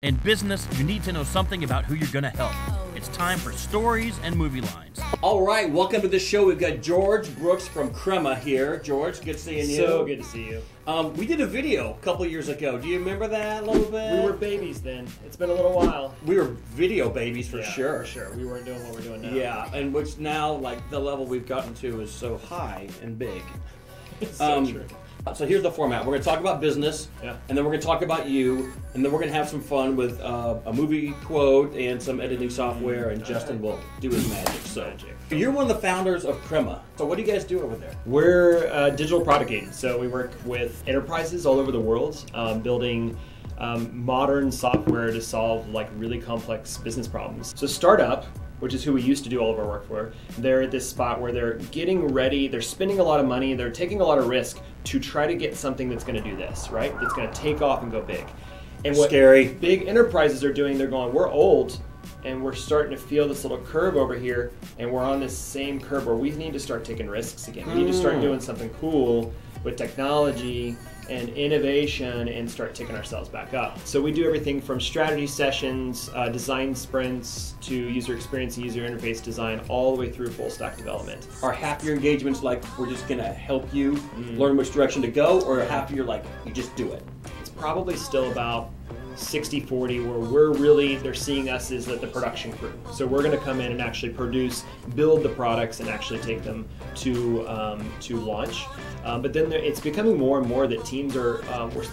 In business, you need to know something about who you're going to help. It's time for stories and movie lines. All right, welcome to the show. We've got George Brooks from Crema here. George, good seeing you. So good to see you. We did a video a couple years ago. Do you remember that a little bit? We were babies then. It's been a little while. We were video babies for sure. For sure. We weren't doing what we're doing now. Yeah, and which now, like, the level we've gotten to is so high and big. It's so true. So here's the format. We're going to talk about business, and then we're going to talk about you, and then we're going to have some fun with a movie quote and some editing software, and Justin will do his magic. So you're one of the founders of Crema. So what do you guys do over there? We're a digital product agency. So we work with enterprises all over the world, building modern software to solve like really complex business problems. So startup, which is who we used to do all of our work for, they're at this spot where they're getting ready, they're spending a lot of money, they're taking a lot of risk to try to get something that's going to do this, right? That's going to take off and go big. And what big enterprises are doing, they're going, we're old, and we're starting to feel this little curve over here, and we're on this same curve where we need to start taking risks again. We need to start doing something cool with technology and innovation and start taking ourselves back up. So we do everything from strategy sessions, design sprints, to user experience and user interface design, all the way through full stack development. Are half your engagements like, we're just gonna help you learn which direction to go, or half you're like, you just do it? It's probably still about 60-40, where they're seeing us as the production crew. So we're gonna come in and actually produce, build the products, and actually take them to launch. But then it's becoming more and more that teams are,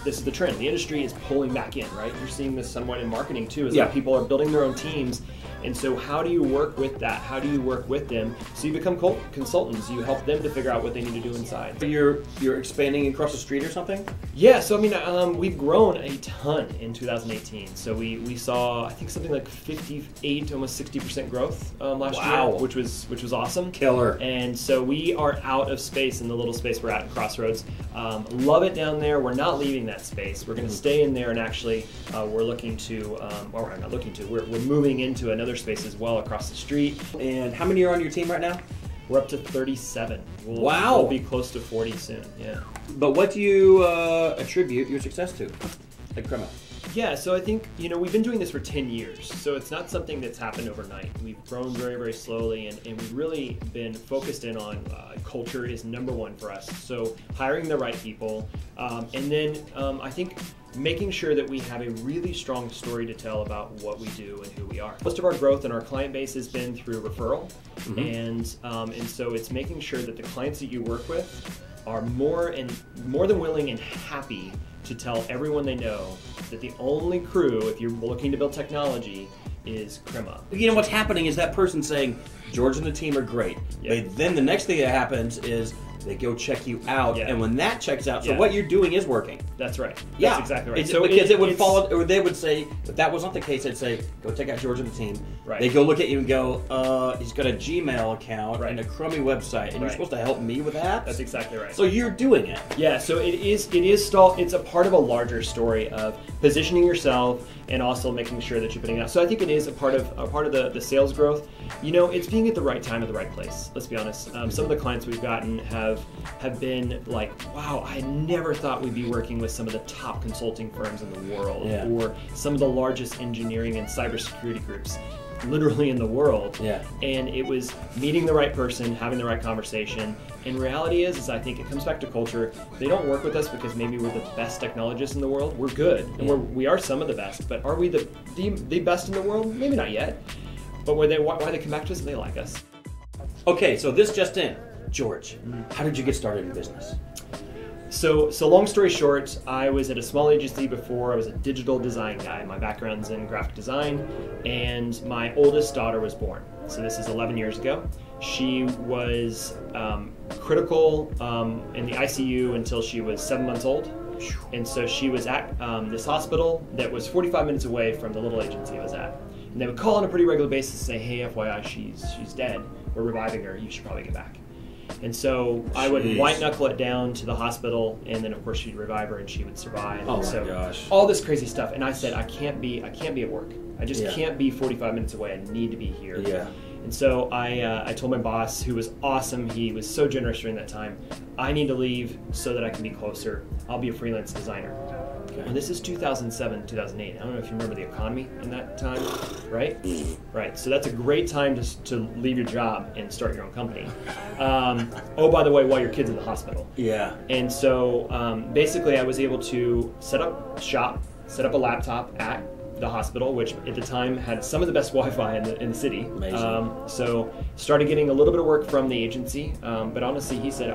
this is the trend, the industry is pulling back in, right? You're seeing this somewhat in marketing too, is that people are building their own teams. And so how do you work with that? How do you work with them? So you become consultants, you help them to figure out what they need to do inside. So you're expanding across the street or something? Yeah, so I mean, we've grown a ton in 2018. So we saw, I think, something like 58, almost 60% growth last year, which was awesome. Killer. And so we are out of space in the little space we're at Crossroads. Love it down there. We're not leaving that space. We're going to stay in there, and actually we're looking to, or I'm not looking to, we're moving into another space as well across the street. And how many are on your team right now? We're up to 37. We'll be close to 40 soon, yeah. But what do you attribute your success to at Crema? Yeah, so I think, we've been doing this for 10 years, so it's not something that's happened overnight. We've grown very, very slowly, and we've really been focused in on culture is number one for us. So hiring the right people, and then I think making sure that we have a really strong story to tell about what we do and who we are. Most of our growth in our client base has been through referral, and so it's making sure that the clients that you work with are more than willing and happy to tell everyone they know that the only crew, if you're looking to build technology, is Crema. What's happening is that person saying, George and the team are great. Then the next thing that happens is they go check you out, and when that checks out, so what you're doing is working. That's right. Yeah, that's exactly right. So because it would follow, or they would say, if that was not the case, they'd say, go check out George and the team. Right. They go look at you and go, he's got a Gmail account and a crummy website, and you're supposed to help me with that? That's exactly right. So you're doing it. Yeah, so it's a part of a larger story of positioning yourself and also making sure that you're putting it out. So I think it is a part of the sales growth. It's being at the right time at the right place. Let's be honest. Some of the clients we've gotten have been like, wow, I never thought we'd be working with some of the top consulting firms in the world, or some of the largest engineering and cybersecurity groups literally in the world. And it was meeting the right person, having the right conversation. And reality is I think it comes back to culture. They don't work with us because maybe we're the best technologists in the world. We're good, and we are some of the best, but are we the best in the world? Maybe not yet. But why they come back to us, they like us. Okay, so this just in. George, how did you get started in business? So long story short, I was at a small agency before. I was a digital design guy. My background's in graphic design, and my oldest daughter was born. So this is 11 years ago. She was critical in the ICU until she was 7 months old. And so she was at this hospital that was 45 minutes away from the little agency I was at. And they would call on a pretty regular basis and say, hey, FYI, she's dead. We're reviving her. You should probably get back. And so I would white knuckle it down to the hospital, and then of course she'd revive her and she would survive. Oh my gosh. All this crazy stuff. And I said, I can't be at work. I just can't be 45 minutes away. I need to be here. Yeah. And so I told my boss, who was awesome, he was so generous during that time, I need to leave so that I can be closer. I'll be a freelance designer. Okay. And this is 2007, 2008. I don't know if you remember the economy in that time, right? Right. So that's a great time to leave your job and start your own company. Oh, by the way, while your kid's in the hospital. Yeah. And so basically I was able to set up shop, set up a laptop at the hospital, which at the time had some of the best Wi-Fi in the city. Amazing. So started getting a little bit of work from the agency, but honestly, he said,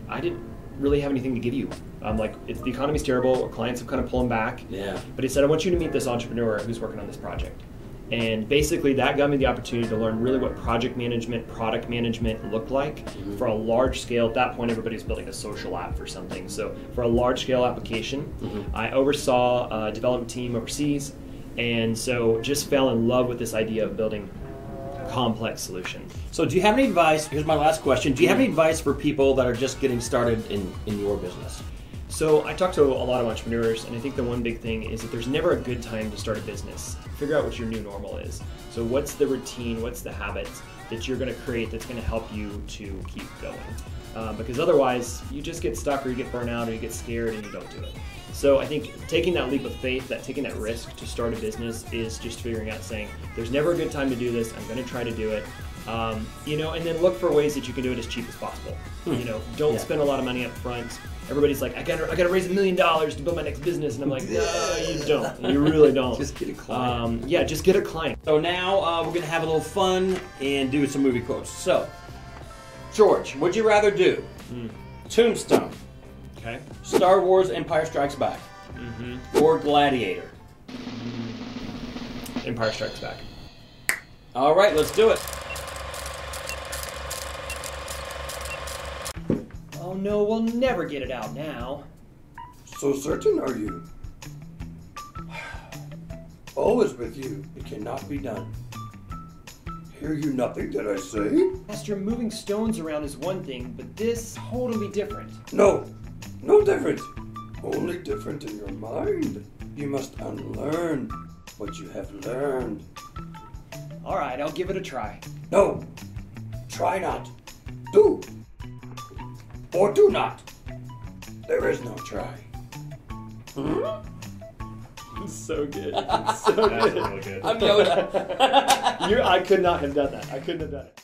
I didn't really have anything to give you. The economy's terrible, clients have kind of pulling back. Yeah. But he said, I want you to meet this entrepreneur who's working on this project. And basically that got me the opportunity to learn really what project management, product management looked like for a large scale. At that point, everybody's building a social app for something. So for a large scale application, I oversaw a development team overseas. And so just fell in love with this idea of building a complex solution. So do you have any advice? Here's my last question. Do you have any advice for people that are just getting started in your business? So I talk to a lot of entrepreneurs, and I think the one big thing is that there's never a good time to start a business. Figure out what your new normal is. So what's the routine, what's the habits that you're going to create that's going to help you to keep going? Because otherwise, you just get stuck or you get burnt out or you get scared and you don't do it. So I think taking that leap of faith, taking that risk to start a business is just figuring out saying, there's never a good time to do this, I'm going to try to do it. And then look for ways that you can do it as cheap as possible. Don't spend a lot of money up front. Everybody's like, I gotta raise $1 million to build my next business, and I'm like, no, you don't. You really don't. Just get a client. Just get a client. So now we're gonna have a little fun and do some movie quotes. So, George, would you rather do Tombstone, Okay. Star Wars: Empire Strikes Back, or Gladiator? Empire Strikes Back. All right, let's do it. Oh no, we'll never get it out now. So certain are you? Always with you, it cannot be done. Hear you nothing that I say? Master, moving stones around is one thing, but this totally different. No, no different. Only different in your mind. You must unlearn what you have learned. All right, I'll give it a try. No, try not. Do. Or do not. There is no try. So good. So good. I'm Yoda. I could not have done that. I couldn't have done it.